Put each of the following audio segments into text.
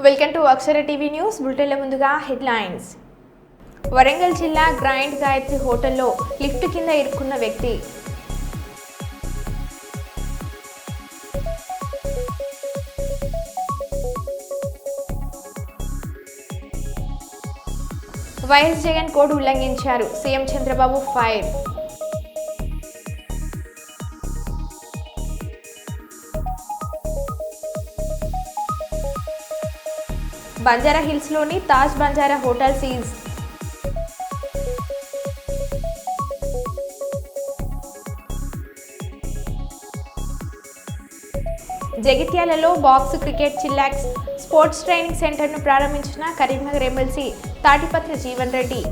Welcome to Akshara TV news బులెటిన్ల ముందుగా headlines. Warangal జిల్లా గ్రాండ్ గాయత్రి హోటల్లో లిఫ్ట్ కింద ఇరుక్కున్న వ్యక్తి. వైఎస్ జగన్ కోడ్ ఉల్లంఘించారు, CM Chandrababu fire. Banjara Hills లోని తాజ్ బంజారా హోటల్ సీజ్. జగిత్యాలలో box cricket Chillax sports training సెంటర్ను ప్రారంభించిన కరీంనగర్ ఎమ్మెల్సీ తాటిపత్రి జీవన్ రెడ్డి.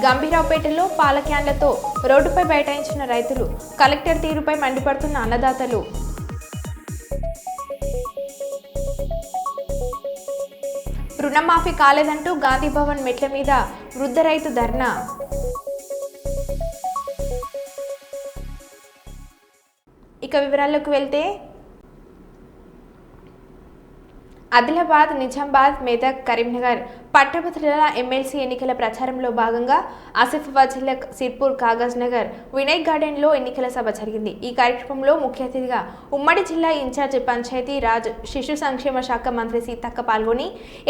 గంభీరావుపేటలో పాల క్యాన్లతో రోడ్డుపై బైఠాయించిన రైతులు, కలెక్టర్ తీరుపై మండిపడుతున్న అన్నదాతలు. రుణమాఫీ కాలేదంటూ గాంధీభవన్ మెట్ల మీద వృద్ధ రైతు ధర్నా. ఇక వివరాల్లోకి వెళ్తే, ఆదిలాబాద్, నిజామాబాద్, మెదక్, కరీంనగర్ పట్టభద్రుల ఎమ్మెల్సీ ఎన్నికల ప్రచారంలో భాగంగా ఆసిఫాబాద్ జిల్లా సిర్పూర్, కాగజ్ నగర్, వినయ్ గార్డెన్లో ఎన్నికల సభ జరిగింది. ఈ కార్యక్రమంలో ముఖ్య అతిథిగా ఉమ్మడి జిల్లా ఇన్ఛార్జ్ పంచాయతీ రాజ్, శిశు సంక్షేమ శాఖ మంత్రి సీతక్క పాల్గొని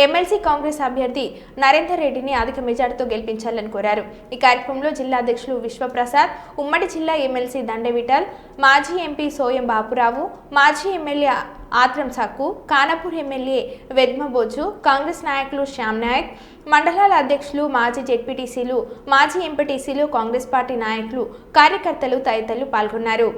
ఎమ్మెల్సీ కాంగ్రెస్ అభ్యర్థి నరేందర్ రెడ్డిని అధిక మెజార్టీతో గెలిపించాలని కోరారు. ఈ కార్యక్రమంలో జిల్లా అధ్యక్షులు విశ్వప్రసాద్, ఉమ్మడి జిల్లా ఎమ్మెల్సీ దండవిఠల్, మాజీ ఎంపీ సోయం బాపురావు, మాజీ ఎమ్మెల్యే ఆత్రం సక్కు, కానపూర్ ఎమ్మెల్యే వెద్మబోజు, కాంగ్రెస్ నాయకులు శ్యామ్ నాయక్, మండలాల అధ్యక్షులు, మాజీ జెడ్పీటీసీలు, మాజీ ఎంపీటీసీలు, కాంగ్రెస్ పార్టీ నాయకులు, కార్యకర్తలు తదితరులు పాల్గొన్నారు.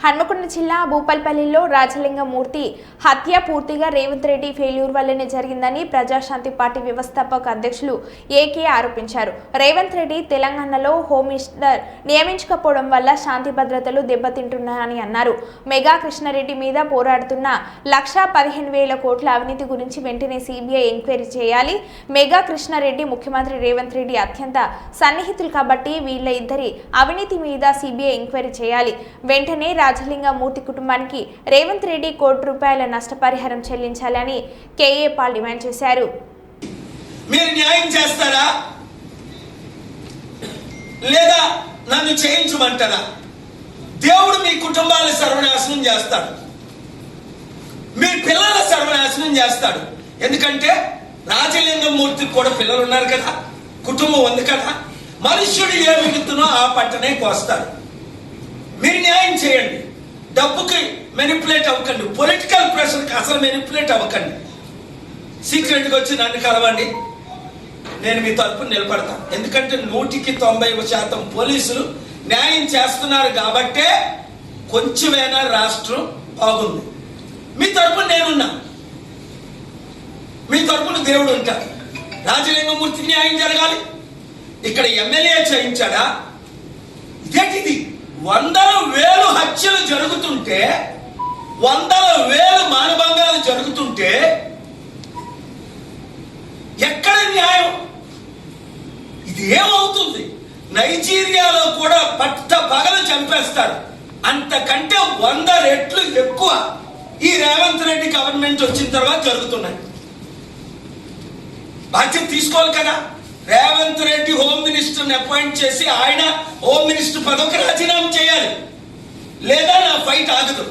హన్మకొండ జిల్లా భూపాల్పల్లిలో రాజలింగమూర్తి హత్య పూర్తిగా రేవంత్ రెడ్డి ఫెయిల్యూర్ వల్లనే జరిగిందని ప్రజాశాంతి పార్టీ వ్యవస్థాపక అధ్యక్షులు ఏకే ఆరోపించారు. రేవంత్ రెడ్డి తెలంగాణలో హోమ్ మినిస్టర్ నియమించకపోవడం వల్ల శాంతి భద్రతలు దెబ్బతింటున్నాయని అన్నారు. మెగా కృష్ణారెడ్డి మీద పోరాడుతున్న 1,15,000 కోట్ల అవినీతి గురించి వెంటనే సిబిఐ ఎంక్వైరీ చేయాలి. మెగా కృష్ణారెడ్డి ముఖ్యమంత్రి రేవంత్ రెడ్డి అత్యంత సన్నిహితులు కాబట్టి వీళ్ళ ఇద్దరి అవినీతి మీద సిబిఐ ఎంక్వైరీ చేయాలి. వెంటనే రాజలింగమూర్తి కుటుంబానికి రేవంత్ రెడ్డి ₹1,00,00,000 నష్టపరిహారం చెల్లించాలని కేఏ పాల్ డిమాండ్ చేశారు. మీరు న్యాయం చేస్తారా లేదా నన్ను చేయించమంటారా? దేవుడు మీ కుటుంబాలను సర్వనాశనం చేస్తాడు, మీ పిల్లల సర్వనాశనం చేస్తాడు. ఎందుకంటే రాజలింగమూర్తికి కూడా పిల్లలు ఉన్నారు కదా, కుటుంబం ఉంది కదా. మనుష్యుడు ఏ విగుతునో ఆ పంటనే కోస్తాడు. మీరు న్యాయం చేయండి, డబ్బుకి మెనిపులేట్ అవ్వకండి, పొలిటికల్ ప్రెషర్కి అసలు మెనిపులేట్ అవ్వకండి. సీక్రెట్గా వచ్చి నన్ను కలవండి, నేను మీ తరపున నిలబడతాను. ఎందుకంటే 190% పోలీసులు న్యాయం చేస్తున్నారు కాబట్టే కొంచెమైనా రాష్ట్రం బాగుంది. మీ తరపున నేనున్నా, మీ తరపున దేవుడు ఉంటాడు. రాజలింగమూర్తి న్యాయం జరగాలి. ఇక్కడ ఎమ్మెల్యే చేయించాడా? ఇదేంటిది? 100,000 హత్యలు జరుగుతుంటే, 100,000 మానభంగాలు జరుగుతుంటే ఎక్కడ న్యాయం? ఇది ఏమవుతుంది? నైజీరియాలో కూడా పట్ట పగలు చంపేస్తారు. అంతకంటే 100 రెట్లు ఎక్కువ ఈ రేవంత్ రెడ్డి గవర్నమెంట్ వచ్చిన తర్వాత జరుగుతున్నాయి. బాధ్యత తీసుకోవాలి కదా. రేవంత్ రెడ్డి హోమ్ మినిస్టర్ని అపాయింట్ చేసి ఆయన హోమ్ మినిస్టర్ పదవికి రాజీనామా చేయాలి, లేదా నా ఫైట్ ఆగదు,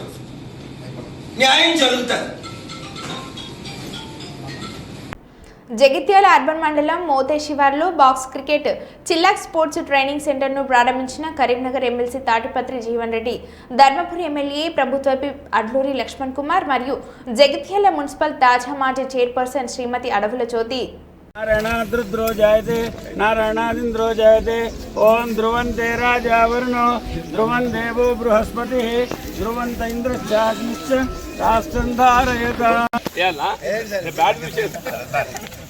న్యాయం జరుగుతుంది. జగిత్యాల అర్బన్ మండలం మోతే శివార్లో box cricket Chillax sports training సెంటర్ను ప్రారంభించిన కరీంనగర్ ఎమ్మెల్సీ తాటిపత్రి జీవన్ రెడ్డి, ధర్మపురి ఎమ్మెల్యే ప్రభుత్వ విప్ అడ్లూరి లక్ష్మణ్ కుమార్ మరియు జగిత్యాల మున్సిపల్ తాజా మాజీ చైర్పర్సన్ శ్రీమతి అడవుల జ్యోతి नारायणाद्रुद्रो जायते नारायणादिन्द्रो जायते ओम ध्रुवन्ते राजा वरुणो ध्रुवं देवो बृहस्पतिः ध्रुवन्त इन्द्रश्चाग्निश्च राष्ट्रं धारयत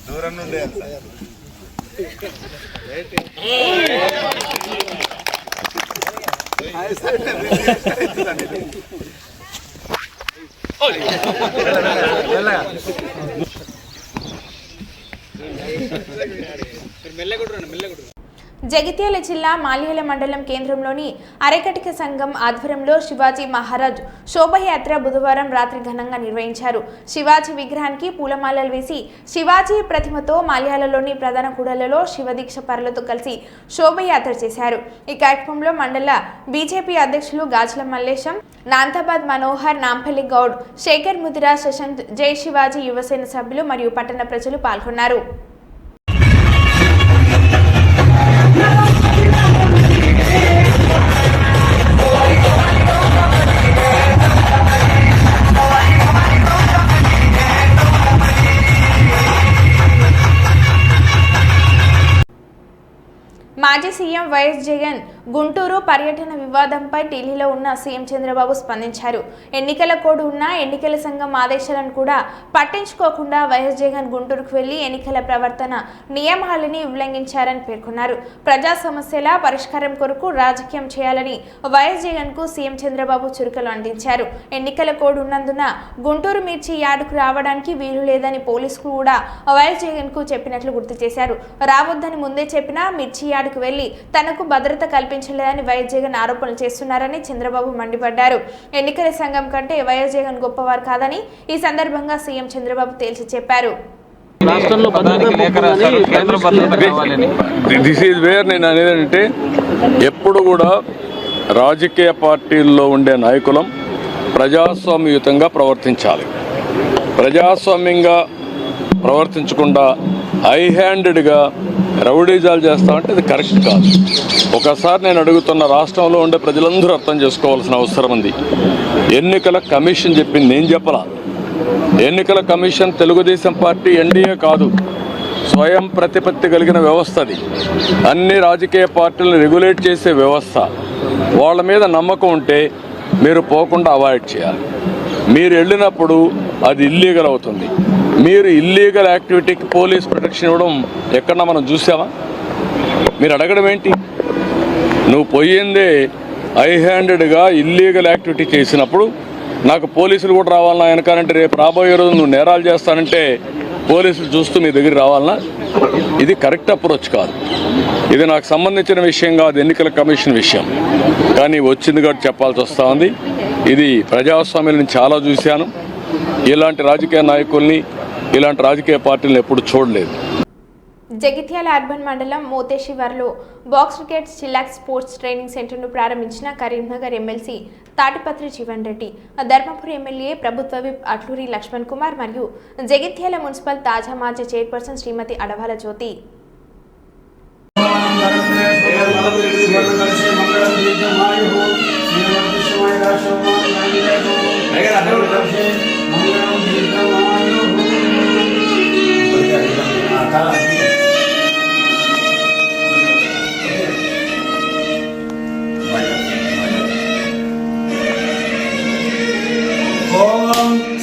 దూరం నుండి జగిత్యాల జిల్లా మాల్యాల మండలం కేంద్రంలోని అరేకటిక సంఘం ఆధ్వర్యంలో శివాజీ మహారాజ్ శోభయాత్ర బుధవారం రాత్రి ఘనంగా నిర్వహించారు. శివాజీ విగ్రహానికి పూలమాలలు వేసి శివాజీ ప్రతిమతో మాల్యాలలోని ప్రధాన కూడళ్లలో శివదీక్ష పరులతో కలిసి శోభయాత్ర చేశారు. ఈ కార్యక్రమంలో మండల బీజేపీ అధ్యక్షులు గాజుల మల్లేశం, నాంతాబాద్ మనోహర్, నాంపల్లి గౌడ్, శేఖర్ ముదిరా, శశాంత్, జై శివాజీ యువసేన సభ్యులు మరియు పట్టణ ప్రజలు పాల్గొన్నారు. మాజీ సీఎం వైఎస్ జగన్ గుంటూరు పర్యటన వివాదంపై ఢిల్లీలో ఉన్న సీఎం చంద్రబాబు స్పందించారు. ఎన్నికల కోడ్ ఉన్న ఎన్నికల సంఘం ఆదేశాలను కూడా పట్టించుకోకుండా వైఎస్ జగన్ గుంటూరుకు వెళ్లి ఎన్నికల ప్రవర్తన నియమాలని ఉల్లంఘించారని పేర్కొన్నారు. ప్రజా సమస్యల పరిష్కారం కొరకు రాజకీయం చేయాలని వైఎస్ జగన్ కు సీఎం చంద్రబాబు చురుకలు అందించారు. ఎన్నికల కోడ్ ఉన్నందున గుంటూరు మిర్చి యార్డుకు రావడానికి వీలు లేదని పోలీసులు కూడా వైఎస్ జగన్ కు చెప్పినట్లు గుర్తు చేశారు. రావద్దని ముందే చెప్పినా మిర్చి యార్డుకు వెళ్లి తనకు భద్రత కల్పించలేదని వైఎస్ జగన్ ఆరోపణలు చేస్తున్నారని చంద్రబాబు మండిపడ్డారు. ఎన్నికల సంఘం కంటే వైఎస్ జగన్ గొప్పవారు కాదని ఈ సందర్భంగా సీఎం చంద్రబాబు తేల్చి చెప్పారు. దిస్ ఈజ్ వేర్ నేను అనేదంటే ఎప్పుడు కూడా రాజకీయ పార్టీల్లో ఉండే నాయకులం ప్రజాస్వామ్యయుతంగా ప్రవర్తించాలి. ప్రజాస్వామ్యంగా ప్రవర్తించకుండా హై హ్యాండెడ్గా రౌడీజాలు చేస్తామంటే అది కరెక్ట్ కాదు. ఒకసారి నేను అడుగుతున్న, రాష్ట్రంలో ఉండే ప్రజలందరూ అర్థం చేసుకోవాల్సిన అవసరం ఉంది. ఎన్నికల కమిషన్ చెప్పింది, నేను చెప్పలా. ఎన్నికల కమిషన్ తెలుగుదేశం పార్టీ ఎన్డీఏ కాదు, స్వయం ప్రతిపత్తి కలిగిన వ్యవస్థ. అది అన్ని రాజకీయ పార్టీలను రెగ్యులేట్ చేసే వ్యవస్థ. వాళ్ళ మీద నమ్మకం ఉంటే మీరు పోకుండా అవాయిడ్ చేయాలి. మీరు వెళ్ళినప్పుడు అది ఇల్లీగల్ అవుతుంది. మీరు ఇల్లీగల్ యాక్టివిటీకి పోలీస్ ప్రొటెక్షన్ ఇవ్వడం ఎక్కడన్నా మనం చూసామా? మీరు అడగడం ఏంటి? నువ్వు పోయిందే హై హ్యాండెడ్గా ఇల్లీగల్ యాక్టివిటీ చేసినప్పుడు నాకు పోలీసులు కూడా రావాలన్నా వెనకాలంటే రేపు రాబోయే రోజు నువ్వు నేరాలు చేస్తానంటే పోలీసులు చూస్తూ మీ దగ్గర రావాలన్నా? ఇది కరెక్ట్ అప్రోచ్ కాదు. ఇది నాకు సంబంధించిన విషయం కాదు, ఎన్నికల కమిషన్ విషయం. కానీ వచ్చింది కాబట్టి చెప్పాల్సి వస్తూ ఉంది. ఇది ప్రజాస్వామ్యాన్ని చాలా చూశాను. ఇలాంటి రాజకీయ నాయకుల్ని, ఇలాంటి రాజకీయ పార్టీలను ఎప్పుడు చూడలేదు. జగిత్యాల అర్బన్ మండలం మోతేశివర్లో బాక్స్ క్రికెట్ చిలాక్స్ స్పోర్ట్స్ ట్రైనింగ్ సెంటర్ను ప్రారంభించిన కరీంనగర్ ఎమ్మెల్సీ తాటిపత్రి జీవన్ రెడ్డి, ధర్మపురి ఎమ్మెల్యే ప్రభుత్వ విప్ అట్లూరి లక్ష్మణ్ కుమార్ మరియు జగిత్యాల మున్సిపల్ తాజా మాజీ చైర్పర్సన్ శ్రీమతి అడవాల జ్యోతి.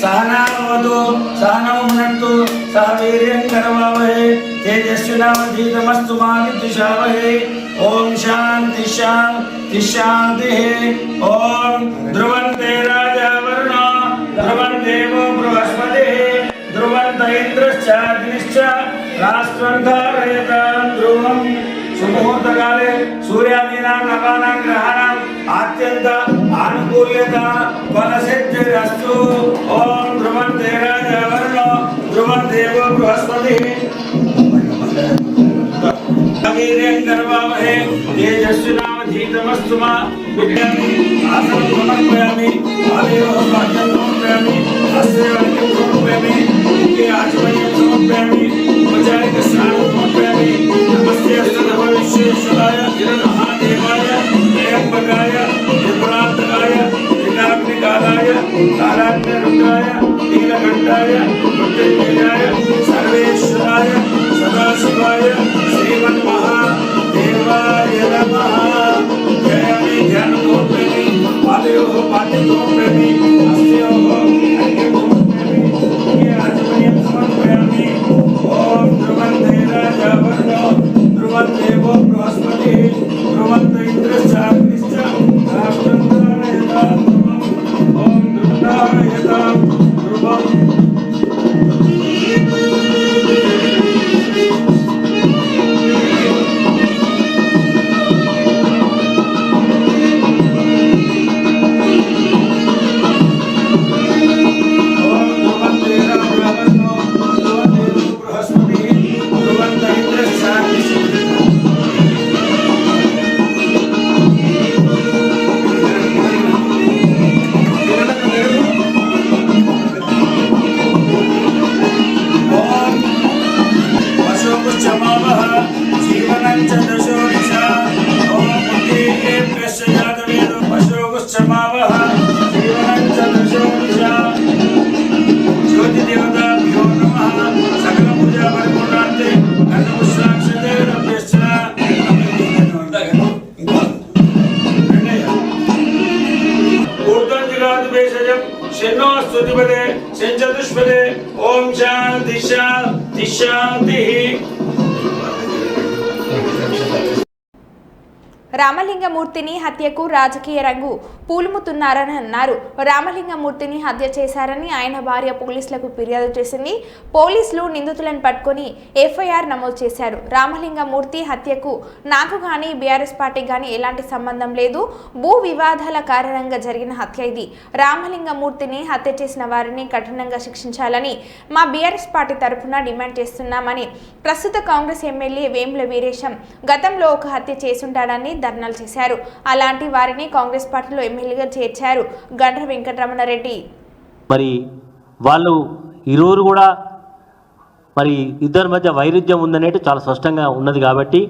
सहनावतु सहनौ भुनक्तु सह वीर्यं करवावहै तेजस्विनावधीतमस्तु मा विद्विषावहै ओम शांति शांति शांतिः ओम ध्रुवन्ते राजा वरुणो ध्रुवं देवो बृहस्पतिः ध्रुवन्त इन्द्रश्चाग्निश्च राष्ट्रं धारयतां ध्रुवम् सुमुहूर्तकाले सूर्यादीनां नवानां ग्रहाणां अत्यंत अनुकूल्यत फलसिद्धिरस्तु ओम ध्रुवन्ते राजा वरुणो ध्रुवं देवो बृहस्पतिः वीर्यं करवावहै तेजस्विनावधीतमस्तु मा विद्यामि आसनं समर्पयामि आदेवं वाक्यं समर्पयामि अस्य वाक्यं समर्पयामि इति आचमनीयं समर्पयामि उपचारिक स्नानं समर्पयामि नमस्ते सर्वविश्वेश्वराय महादेवाय त्र्यंबकाय त्रिपुरान्तकाय त्रिकाग्निकालाय कालाग्निरुद्राय नीलकण्ठाय मृत्युंजयाय सर्वेश्वराय ओम शांति शांति शांति। రామలింగమూర్తిని హత్యకు రాజకీయ రంగు పూలుముతున్నారని అన్నారు. రామలింగమూర్తిని హత్య చేశారని ఆయన భార్య పోలీసులకు ఫిర్యాదు చేసింది. పోలీసులు నిందితులను పట్టుకొని ఎఫ్ఐఆర్ నమోదు చేశారు. రామలింగమూర్తి హత్యకు నాకు గానీ బీఆర్ఎస్ పార్టీ గానీ ఎలాంటి సంబంధం లేదు. భూ వివాదాల కారణంగా జరిగిన హత్య ఇది. రామలింగమూర్తిని హత్య చేసిన వారిని కఠినంగా శిక్షించాలని మా బీఆర్ఎస్ పార్టీ తరఫున డిమాండ్ చేస్తున్నామని ప్రస్తుత కాంగ్రెస్ ఎమ్మెల్యే వేముల వీరేశం గతంలో ఒక హత్య చేసుంటాడని ధర్నాలు చేశారు. అలాంటి వారిని కాంగ్రెస్ పార్టీలో ఎమ్మెల్యేగా చేర్చారు గండ్ర వెంకటరమణారెడ్డి. మరి వాళ్ళు ఇరువురు కూడా మరి ఇద్దరి మధ్య వైరుధ్యం ఉందనేది చాలా స్పష్టంగా ఉన్నది కాబట్టి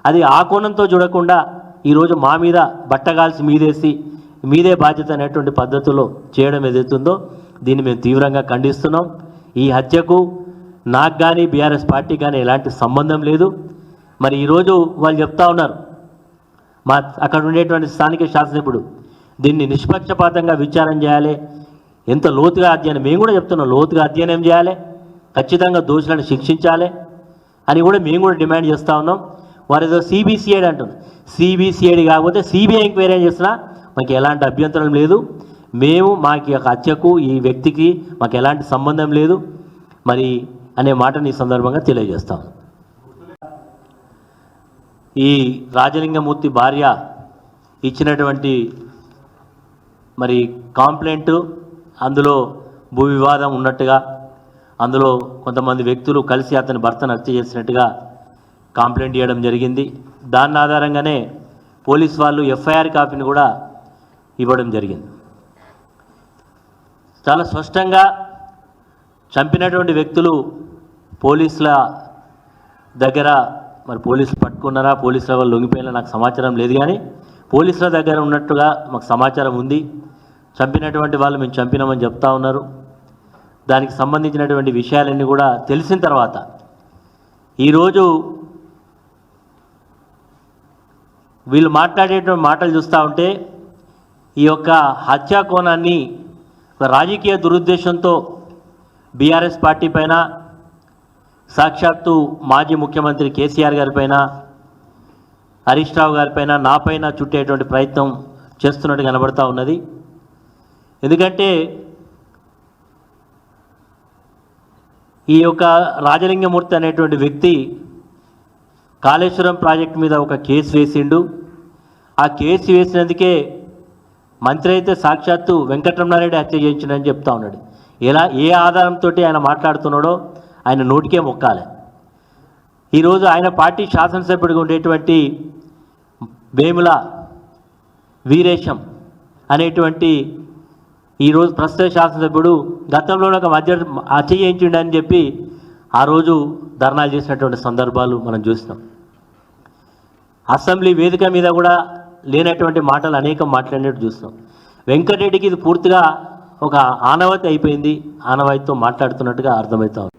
అది ఆ కోణంతో చూడకుండా ఈరోజు మా మీద బట్టగాల్సి మీదే బాధ్యత అనేటువంటి పద్ధతిలో చేయడం ఏదైతుందో దీన్ని మేము తీవ్రంగా ఖండిస్తున్నాం. ఈ హత్యకు నాకు కానీ బీఆర్ఎస్ పార్టీ కానీ ఎలాంటి సంబంధం లేదు. మరి ఈరోజు వాళ్ళు చెప్తా ఉన్నారు మా అక్కడ ఉండేటువంటి స్థానిక శాసనసభ్యుడు దీన్ని నిష్పక్షపాతంగా విచారం చేయాలి, ఎంత లోతుగా అధ్యయనం, మేము కూడా చెప్తున్నాం లోతుగా అధ్యయనం చేయాలి, ఖచ్చితంగా దోషులను శిక్షించాలి అని కూడా మేము కూడా డిమాండ్ చేస్తూ ఉన్నాం. వారు ఏదో సిబిసిఐడి అంటున్నారు. సిబిసిఐడి కాకపోతే సిబిఐ ఎంక్వైరీ చేసినా మాకు ఎలాంటి అభ్యంతరం లేదు. మేము మాకు యొక్క హత్యకు ఈ వ్యక్తికి మాకు ఎలాంటి సంబంధం లేదు మరి అనే మాటని ఈ సందర్భంగా తెలియజేస్తాం. ఈ రాజలింగమూర్తి భార్య ఇచ్చినటువంటి మరి కాంప్లైంట్ అందులో భూ వివాదం ఉన్నట్టుగా, అందులో కొంతమంది వ్యక్తులు కలిసి అతని భర్తను హత్య చేసినట్టుగా కాంప్లైంట్ ఇవ్వడం జరిగింది. దాని ఆధారంగానే పోలీస్ వాళ్ళు ఎఫ్ఐఆర్ కాపీని కూడా ఇవ్వడం జరిగింది. చాలా స్పష్టంగా చంపినటువంటి వ్యక్తులు పోలీసుల దగ్గర మరి పోలీసులు పట్టుకున్నారా, పోలీసుల వాళ్ళు లొంగిపోయినా నాకు సమాచారం లేదు, కానీ పోలీసుల దగ్గర ఉన్నట్టుగా మాకు సమాచారం ఉంది. చంపినటువంటి వాళ్ళు మేము చంపినామని చెప్తా ఉన్నారు. దానికి సంబంధించినటువంటి విషయాలన్నీ కూడా తెలిసిన తర్వాత ఈరోజు వీళ్ళు మాట్లాడేటువంటి మాటలు చూస్తూ ఉంటే ఈ యొక్క హత్యా కోణాన్ని రాజకీయ దురుద్దేశంతో బీఆర్ఎస్ పార్టీ పైన, సాక్షాత్తు మాజీ ముఖ్యమంత్రి కేసీఆర్ గారిపైన, హరీష్ రావు గారిపైన, నాపైన చుట్టేటువంటి ప్రయత్నం చేస్తున్నట్టు కనబడతా ఉన్నది. ఎందుకంటే ఈ యొక్క రాజలింగమూర్తి అనేటువంటి వ్యక్తి కాళేశ్వరం ప్రాజెక్టు మీద ఒక కేసు వేసిండు. ఆ కేసు వేసినందుకే మంత్రి అయితే సాక్షాత్తు వెంకటరమణారెడ్డి హత్య చేయించిండని చెప్తా ఉన్నాడు. ఏ ఆధారంతో ఆయన మాట్లాడుతున్నాడో ఆయన నోటికే మొక్కాలి. ఈరోజు ఆయన పార్టీ శాసనసభ్యుడిగా ఉండేటువంటి వేముల వీరేశం అనేటువంటి ఈరోజు ప్రస్తుత శాసనసభ్యుడు గతంలో ఒక హత్య చేయించిండని చెప్పి ఆ రోజు ధర్నాలు చేసినటువంటి సందర్భాలు మనం చూసినాం. అసెంబ్లీ వేదిక మీద కూడా లేనటువంటి మాటలు అనేకం మాట్లాడినట్టు చూస్తున్నాం. వెంకటరెడ్డికి ఇది పూర్తిగా ఒక ఆనవాయితీ అయిపోయింది, ఆనవాయితీతో మాట్లాడుతున్నట్టుగా అర్థమవుతా ఉంది.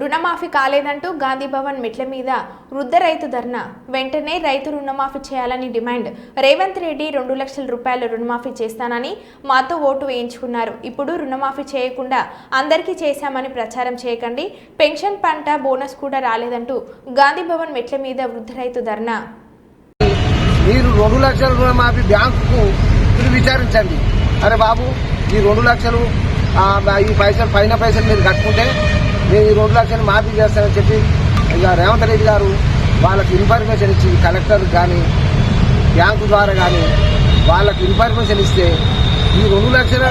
రుణమాఫీ కాలేదంటూ గాంధీ భవన్ మెట్ల మీద వృద్ధ రైతు ధర్నా. వెంటనే రైతు రుణమాఫీ చేయాలని డిమాండ్. రేవంత్ రెడ్డి 2 లక్షల రూపాయల రుణమాఫీ చేస్తానని మాతో ఓటు వేయించుకున్నారు. ఇప్పుడు రుణమాఫీ చేయకుండా అందరికీ చేశామని ప్రచారం చేయకండి. పెన్షన్ పంట బోనస్ కూడా రాలేదంటూ గాంధీ భవన్ మెట్ల మీద వృద్ధ రైతు ధర్నా. మీరు 2 లక్షల రుణమాఫీ బ్యాంకుకు విచారించండి. అరే బాబు, ఈ 2 లక్షలు ఈ పైన పైసలు మీరు కట్టుకుంటే నేను ఈ 2 లక్షలు మాఫీ చేస్తానని చెప్పి ఇక రేవంత్ రెడ్డి గారు వాళ్ళకి ఇన్ఫర్మేషన్ ఇచ్చి కలెక్టర్ కానీ బ్యాంకు ద్వారా కానీ వాళ్ళకి ఇన్ఫర్మేషన్ ఇస్తే ఈ 2 లక్షల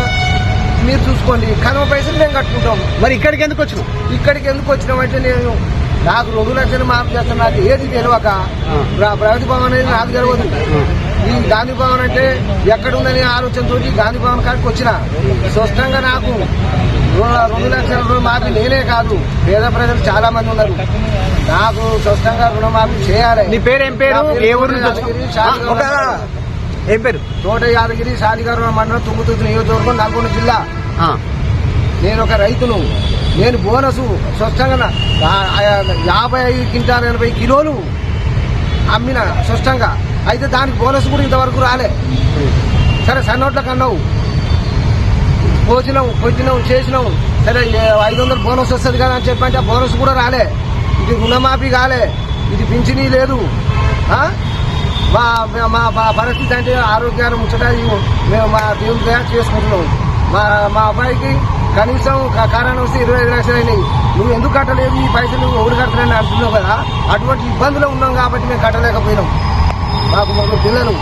మీరు చూసుకోండి, కనుమ పైసలు మేము కట్టుకుంటాం. మరి ఇక్కడికి ఎందుకు వచ్చినామంటే నేను నాకు 2 లక్షలు మాఫీ చేస్తాను. నాకు ఏది తెలియక ప్రగతి భవన్ అనేది నాకు తెలియదు. ఈ గాంధీ భవన్ అంటే ఎక్కడుందని ఆలోచనతో గాంధీ భవన్ కాడికి వచ్చిన. స్పష్టంగా నాకు 2 లక్షల రుణమాఫీ నేనే కాదు, పేద ప్రజలు చాలా మంది ఉన్నారు. నాకు స్పష్టంగా రుణమాఫీ చేయాలి. నీ పేరు ఏం పేరు? ఏ ఊరు? ఏం పేరు? తోట యాదగిరి, శాలిగారు మండలం, తుంగుతుర్తి నియోజకవర్గం, నల్గొండ జిల్లా. నేను ఒక రైతును. నేను బోనసు స్పష్టంగా 55 క్వింటాల్ 80 కిలోలు అమ్మిన స్పష్టంగా. అయితే దానికి బోనస్ కూడా ఇంతవరకు రాలే. సరే సన్నోట్లకు అన్నావు, పోసినావు చేసినావు, సరే 500 బోనస్ వస్తుంది కదా అని చెప్పంటే ఆ బోనస్ కూడా రాలే. ఇది రుణమాఫీ కాలే, ఇది పింఛనీ లేదు. మా పరిస్థితి అంటే ఆరోగ్యాన్ని ముచ్చట మేము మా దేవుని దయ చేసుకుంటున్నాం. మా అబ్బాయికి కనీసం కారణం వస్తే 25 లక్షలు అయినాయి. నువ్వు ఎందుకు కట్టలేదు, ఈ పైసలు ఎవరు కట్టలేని అంటున్నావు కదా. అటువంటి ఇబ్బందులు ఉన్నాం కాబట్టి మేము కట్టలేకపోయినాం. మాకు 3 పిల్లలు,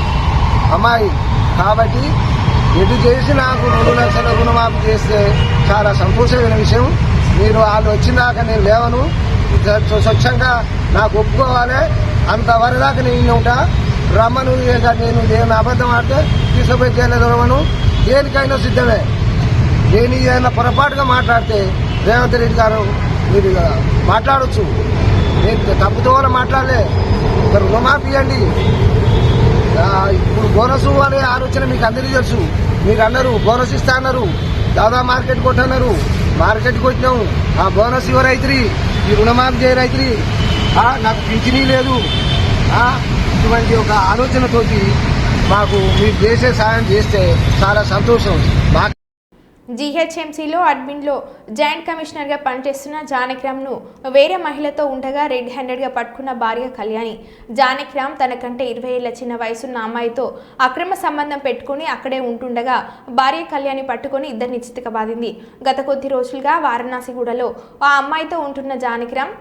అమ్మాయి. కాబట్టి ఎటు చేసి నాకు 2 లక్షల రుణమాఫీ చేస్తే చాలా సంతోషమైన విషయం. మీరు వాళ్ళు వచ్చినాక నేను లేవను, స్వచ్ఛంగా నాకు ఒప్పుకోవాలి. అంతవరదాకా నేను ఉంటా. రమ్మను, నేను దేవుని అబద్ధం ఆడితే తీసుకుపోయి చేయలేదవను. దేనికైనా సిద్ధమే. నేను ఏదైనా పొరపాటుగా మాట్లాడితే రేవంత్ రెడ్డి గారు మీరు మాట్లాడచ్చు. నేను తప్పుతో మాట్లాడలే. రుణమాఫీ అండి. ఇప్పుడు బోనస్ అనే ఆలోచన మీకు అందరికీ తెలుసు. మీరు అన్నారు బోనస్ ఇస్తా అన్నారు, దాదా మార్కెట్ కొట్టన్నారు. మార్కెట్కి వచ్చినాము, ఆ బోనస్ ఇవ్వ రైతురి, ఈ రుణమాఫీ చేయ రైతురి, నాకు పింఛనీ లేదు. ఇటువంటి ఒక ఆలోచనతోటి మాకు మీరు చేసే సాయం చేస్తే చాలా సంతోషం. జీహెచ్ఎంసీలో అడ్మిన్లో జాయింట్ కమిషనర్గా పనిచేస్తున్న జానకిరామ్ను వేరే మహిళతో ఉండగా రెడ్ హ్యాండెడ్గా పట్టుకున్న భార్య కళ్యాణి. జానకిరామ్ తనకంటే 20 ఏళ్ల చిన్న వయసున్న అమ్మాయితో అక్రమ సంబంధం పెట్టుకుని అక్కడే ఉంటుండగా భార్య కళ్యాణి పట్టుకుని ఇద్దరిని చితకబాదింది. గత కొద్ది రోజులుగా వారణాసిగూడలో ఆ అమ్మాయితో ఉంటున్న జానకిరామ్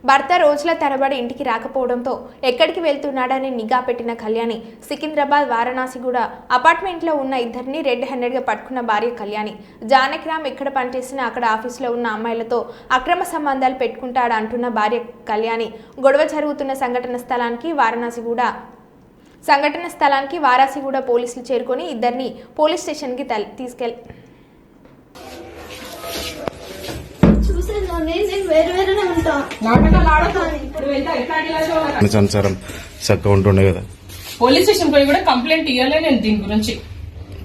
భర్త రోజుల తరబడి ఇంటికి రాకపోవడంతో ఎక్కడికి వెళ్తున్నాడని నిఘా పెట్టిన కళ్యాణి సికింద్రాబాద్ వారణాసిగూడ అపార్ట్మెంట్లో ఉన్న ఇద్దరిని రెడ్ హ్యాండెడ్గా పట్టుకున్న భార్య కళ్యాణి. జానకిరామ్ ఎక్కడ పనిచేసినా అక్కడ ఆఫీసులో ఉన్న అమ్మాయిలతో అక్రమ సంబంధాలు పెట్టుకుంటాడు అంటున్న భార్య కళ్యాణి గొడవ జరుగుతున్న సంఘటన స్థలానికి వారాసిగూడ పోలీసులు చేరుకొని ఇద్దరిని పోలీస్ స్టేషన్కి సంసారం చక్కగా ఉంటుండే కదా. పోలీస్ స్టేషన్ పోయి కూడా కంప్లైంట్ ఇవ్వలే నేను దీని గురించి.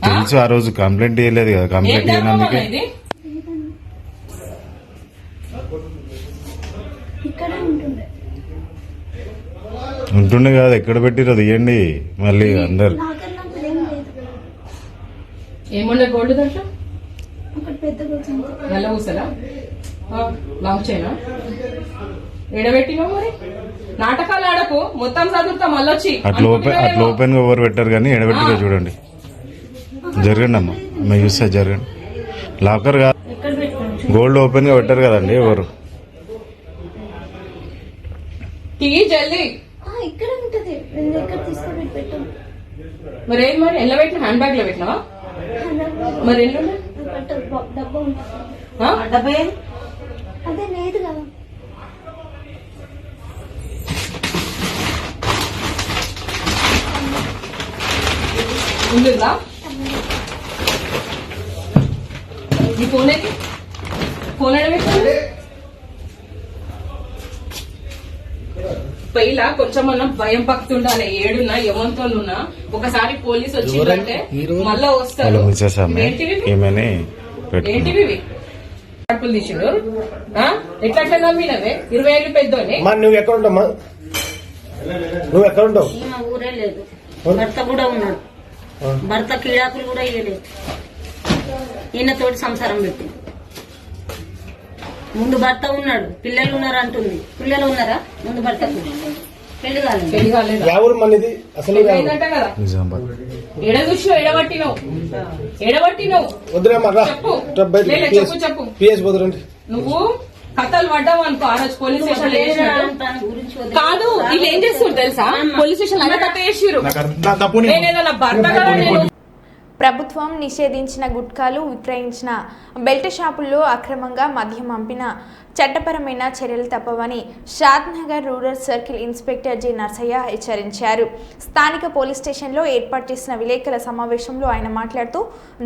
తెలుసు, ఆ రోజు కంప్లైంట్ ఇవ్వలేదు కదా. కంప్లైంట్ ఇవ్వనందుకే ఉంటుండే కదా. ఎక్కడ పెట్టిరో తీయండి మళ్ళీ అందరు. ఏముండే గోల్డ్ దాంట్లో నల్ల ఊసలా లాంగ్ చైనా ఎడబెట్టినావు. మరి నాటకాలు ఆడకు, మొత్తం చదువుతా మళ్ళొచ్చి. అట్లా ఓపెన్ గా ఎవరు పెట్టారు కానీ ఎడబెట్టిగా చూడండి. జరగండి అమ్మా, మేము చూస్తే జరగండి. లాకర్ కాదు, గోల్డ్ ఓపెన్ గా పెట్టారు కదండి ఎవరు. జల్దీ మరి ఏది మరి ఎలా పెట్టినా? హ్యాండ్ బ్యాగ్ లో పెట్టినావా? మరి ఎల్లు డబ్బా అదే లేదు కదా. ఉందా ఈ ఫోన్? ఏది ఫోన్ ఎడబెట్టింది? పైలా కొంచెం మనం భయం పక్తుండాలి. ఏడున్నా ఎవరితోనున్నా ఒకసారి పోలీసు వచ్చిందంటే మళ్ళా వస్తారు. ఏంటివి? ఏమని ఏంటివి? తీసిండు ఎట్లా నమ్మినవే 20 ఏళ్ళు పెద్దోనే. మరి నువ్వు ఎక్కడ ఉంటావు? నువ్వు ఎక్కడ ఉంటావు? మా ఊరే లేదు, భర్త కూడా ఉన్నాడు, భర్త కీడాకులు కూడా ఇవ్వలేదు, ఈయనతోటి సంసారం పెట్టి. ముందు భర్త ఉన్నాడు, పిల్లలు ఉన్నారు అంటుంది. పిల్లలు ఉన్నారా? ముందు భర్తకు పెళ్లి కాలేదు. ఎవరు మనది అసలు? కదా ఎడ చూసి ఎడబట్టినవు వద్దురా మగా చెప్పు పిఎస్ వద్దురండి. నువ్వు కథలు పడ్డావు అనుకో, ఆ రోజు పోలీస్ స్టేషన్ కాదు. వీళ్ళు ఏం చేస్తారు తెలుసా? పోలీస్ స్టేషన్ అన్న కథ వేసిరు. నేనేదో నా భర్త కదా నేను. ప్రభుత్వం నిషేధించిన గుట్కాలు విక్రయించిన బెల్ట్ షాపుల్లో అక్రమంగా మద్యం పంపిన చట్టపరమైన చర్యలు తప్పవని Shadnagar rural circle inspector J Narsaiah హెచ్చరించారు. స్థానిక పోలీస్ స్టేషన్లో ఏర్పాటు చేసిన విలేకరుల సమావేశంలో ఆయన మాట్లాడుతూ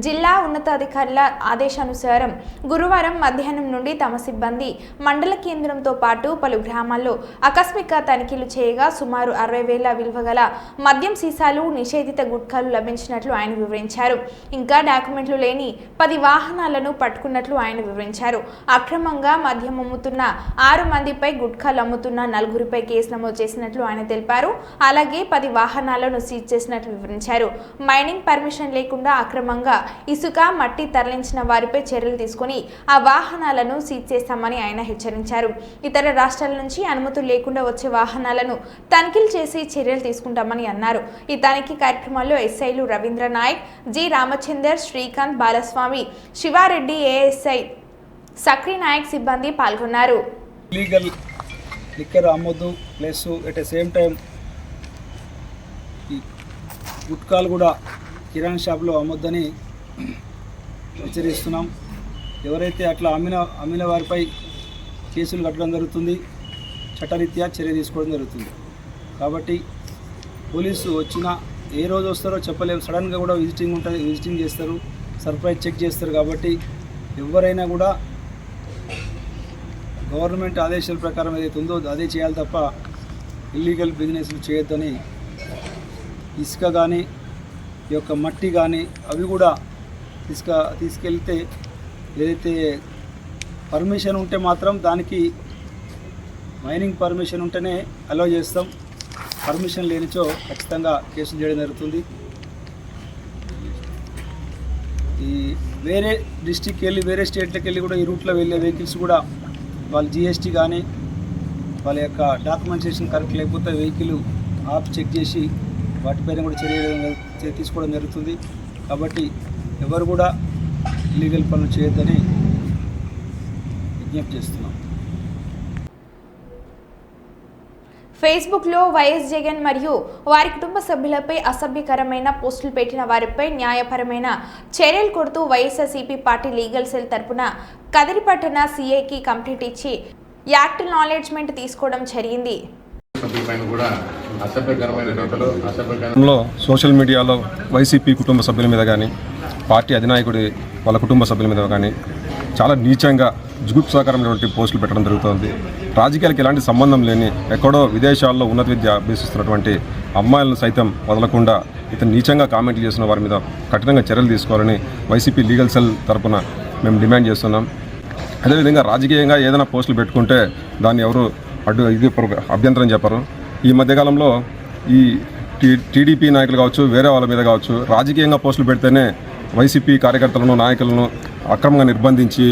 జిల్లా ఉన్నతాధికారుల ఆదేశానుసారం గురువారం మధ్యాహ్నం నుండి తమ సిబ్బంది మండల కేంద్రంతో పాటు పలు గ్రామాల్లో ఆకస్మిక తనిఖీలు చేయగా సుమారు 60,000 విలువ గల మద్యం సీసాలు, నిషేధిత గుట్కాలు లభించినట్లు ఆయన వివరించారు. ఇంకా డాక్యుమెంట్లు లేని 10 వాహనాలను పట్టుకున్నట్లు ఆయన వివరించారు. అక్రమంగా మద్యం అమ్ముతున్న 6 మందిపై, గుట్కాలు అమ్ముతున్న 4గురిపై కేసు నమోదు చేసినట్లు ఆయన తెలిపారు. అలాగే 10 వాహనాలను సీజ్ చేసినట్లు వివరించారు. మైనింగ్ పర్మిషన్ లేకుండా అక్రమంగా ఇసుక, మట్టి తరలించిన వారిపై చర్యలు తీసుకుని ఆ వాహనాలను సీజ్ చేస్తామని ఆయన హెచ్చరించారు. ఇతర రాష్ట్రాల నుంచి అనుమతులు లేకుండా వచ్చే వాహనాలను తనిఖీలు చేసి చర్యలు తీసుకుంటామని అన్నారు. ఈ తనిఖీ కార్యక్రమాల్లో ఎస్ఐలు రవీంద్ర నాయక్, జి రామచందర్, శ్రీకాంత్, బాలస్వామి, శివారెడ్డి, ఏఎస్ఐ సక్రీ నాయక్ సిబ్బంది పాల్గొన్నారు. లీగల్ లిక్కర్ అమ్మొద్దు, plus at the same time ఈ గుట్కాలు కూడా కిరాణా షాప్లో అమ్మొద్దని హెచ్చరిస్తున్నాం. ఎవరైతే అట్లా అమ్మిన వారిపై కేసులు కట్టడం జరుగుతుంది, చట్టరీత్యా చర్య తీసుకోవడం జరుగుతుంది. కాబట్టి పోలీసు వచ్చినా ఏ రోజు వస్తారో చెప్పలేము. సడన్గా కూడా విజిటింగ్ ఉంటుంది, విజిటింగ్ చేస్తారు, సర్ప్రైజ్ చెక్ చేస్తారు. కాబట్టి ఎవరైనా కూడా గవర్నమెంట్ ఆదేశాల ప్రకారం ఏదైతే ఉందో అదే చేయాలి తప్ప ఇల్లీగల్ బిజినెస్లు చేయొద్దని. ఇసుక కానీ, ఈ యొక్క మట్టి కానీ అవి కూడా తీసుకెళ్తే ఏదైతే పర్మిషన్ ఉంటే మాత్రం దానికి మైనింగ్ పర్మిషన్ ఉంటేనే అలౌ చేస్తాం. పర్మిషన్ లేనిచో ఖచ్చితంగా కేసులు చేయడం జరుగుతుంది. ఈ వేరే డిస్టిక్కి వెళ్ళి, వేరే స్టేట్లకు వెళ్ళి కూడా ఈ రూట్లో వెళ్ళే వెహికల్స్ కూడా వాళ్ళ జిఎస్టీ కానీ, వాళ్ళ యొక్క డాక్యుమెంటేషన్ కరెక్ట్ లేకపోతే వెహికల్ ఆప్ చెక్ చేసి వాటిపైన కూడా చర్య తీసుకోవడం జరుగుతుంది. కాబట్టి ఎవరు కూడా ఇల్లీగల్ పనులు చేయొద్దని విజ్ఞప్తి చేస్తున్నాం. ఫేస్బుక్లో వైఎస్ జగన్ మరియు వారి కుటుంబ సభ్యులపై అసభ్యకరమైన పోస్టులు పెట్టిన వారిపై న్యాయపరమైన చర్యలు కోరుతూ వైఎస్ఆర్సీపీ పార్టీ లీగల్ సెల్ తరపున కదిరిపట్టణ సీఐకి కంప్లైంట్ ఇచ్చి యాక్ట్ నాలెడ్జ్మెంట్ తీసుకోవడం జరిగింది. సోషల్ మీడియాలో వైసీపీ కుటుంబ సభ్యుల మీద కానీ, పార్టీ అధినాయకుడి వాళ్ళ కుటుంబ సభ్యుల మీద కానీ చాలా నీచంగా జుగుప్సాకరమైనటువంటి పోస్టులు పెట్టడం జరుగుతుంది. రాజకీయాలకు ఎలాంటి సంబంధం లేని, ఎక్కడో విదేశాల్లో ఉన్నత విద్య అభ్యసిస్తున్నటువంటి అమ్మాయిలను సైతం వదలకుండా ఇతను నీచంగా కామెంట్లు చేసిన వారి మీద కఠినంగా చర్యలు తీసుకోవాలని వైసీపీ లీగల్ సెల్ తరఫున మేము డిమాండ్ చేస్తున్నాం. అదేవిధంగా రాజకీయంగా ఏదైనా పోస్టులు పెట్టుకుంటే దాన్ని ఎవరు అభ్యంతరం చెప్పరు. ఈ మధ్యకాలంలో ఈ టీడీపీ నాయకులు కావచ్చు, వేరే వాళ్ళ మీద కావచ్చు, రాజకీయంగా పోస్టులు పెడితేనే వైసీపీ కార్యకర్తలను, నాయకులను అక్రమంగా నిర్బంధించి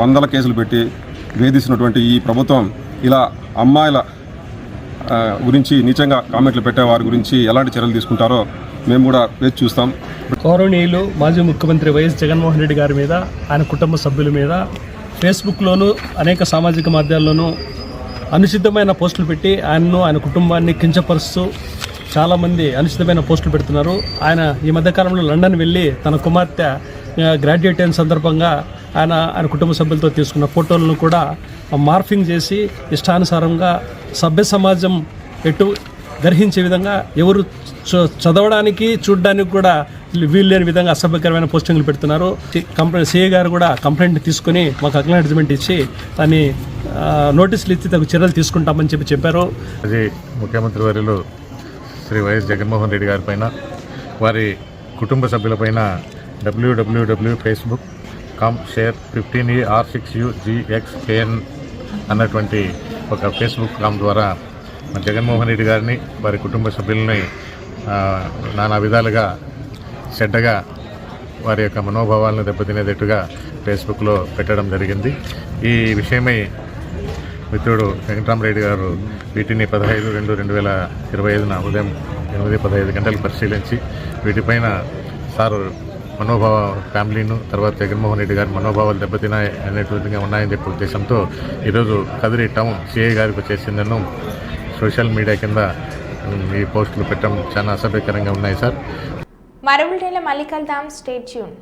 100 కేసులు పెట్టి వేధిస్తున్నటువంటి ఈ ప్రభుత్వం ఇలా అమ్మాయిల గురించి నీచంగా కామెంట్లు పెట్టే వారి గురించి ఎలాంటి చర్యలు తీసుకుంటారో మేము కూడా వేచి చూస్తాం. గౌరవనీయులు మాజీ ముఖ్యమంత్రి వైఎస్ జగన్మోహన్ రెడ్డి గారి మీద, ఆయన కుటుంబ సభ్యుల మీద ఫేస్బుక్లోనూ అనేక సామాజిక మాధ్యమాల్లోనూ అనుచితమైన పోస్టులు పెట్టి ఆయనను, ఆయన కుటుంబాన్ని కించపరుస్తూ చాలామంది అనుచితమైన పోస్టులు పెడుతున్నారు. ఆయన ఈ మధ్యకాలంలో లండన్ వెళ్ళి తన కుమార్తె గ్రాడ్యుయేట్ అయిన సందర్భంగా ఆయన కుటుంబ సభ్యులతో తీసుకున్న ఫోటోలను కూడా మార్ఫింగ్ చేసి ఇష్టానుసారంగా సభ్య సమాజం ఎటు గ్రహించే విధంగా, ఎవరు చదవడానికి చూడడానికి కూడా వీలు లేని విధంగా అసభ్యకరమైన పోస్టింగ్లు పెడుతున్నారు. సిఐ గారు కూడా కంప్లైంట్ తీసుకుని మాకు అక్నాలెడ్జ్మెంట్ ఇచ్చి దాన్ని నోటీసులు ఇచ్చి తగు చర్యలు తీసుకుంటామని చెప్పారు. అది ముఖ్యమంత్రి వర్యులు శ్రీ వైఎస్ జగన్మోహన్ రెడ్డి గారి పైన, వారి కుటుంబ సభ్యులపైన www.facebook.com/15ER6UGXKN అన్నటువంటి ఒక ఫేస్బుక్ కామ్ ద్వారా జగన్మోహన్ రెడ్డి గారిని వారి కుటుంబ సభ్యులని నానా విధాలుగా చెడ్డగా వారి యొక్క మనోభావాలను దెబ్బతినేటట్టుగా ఫేస్బుక్లో పెట్టడం జరిగింది. ఈ విషయమై మిత్రుడు వెంకటరామరెడ్డి గారు వీటిని 15/2/2025 ఉదయం 8:15 గంటలకు పరిశీలించి వీటిపైన సారు మనోభావ ఫ్యామిలీను తర్వాత జగన్మోహన్ రెడ్డి గారి మనోభావాలు దెబ్బతినాయి అనేటువంటిగా ఉన్నాయని చెప్పే ఉద్దేశంతో ఈరోజు కదిరి టౌన్ సిఐ గారికి వచ్చేసిందను సోషల్ మీడియా కింద ఈ పోస్టులు పెట్టడం చాలా అసభ్యకరంగా ఉన్నాయి సార్. మరో బులెటిన్లో మళ్ళీ కలుద్దాం. Stay tune.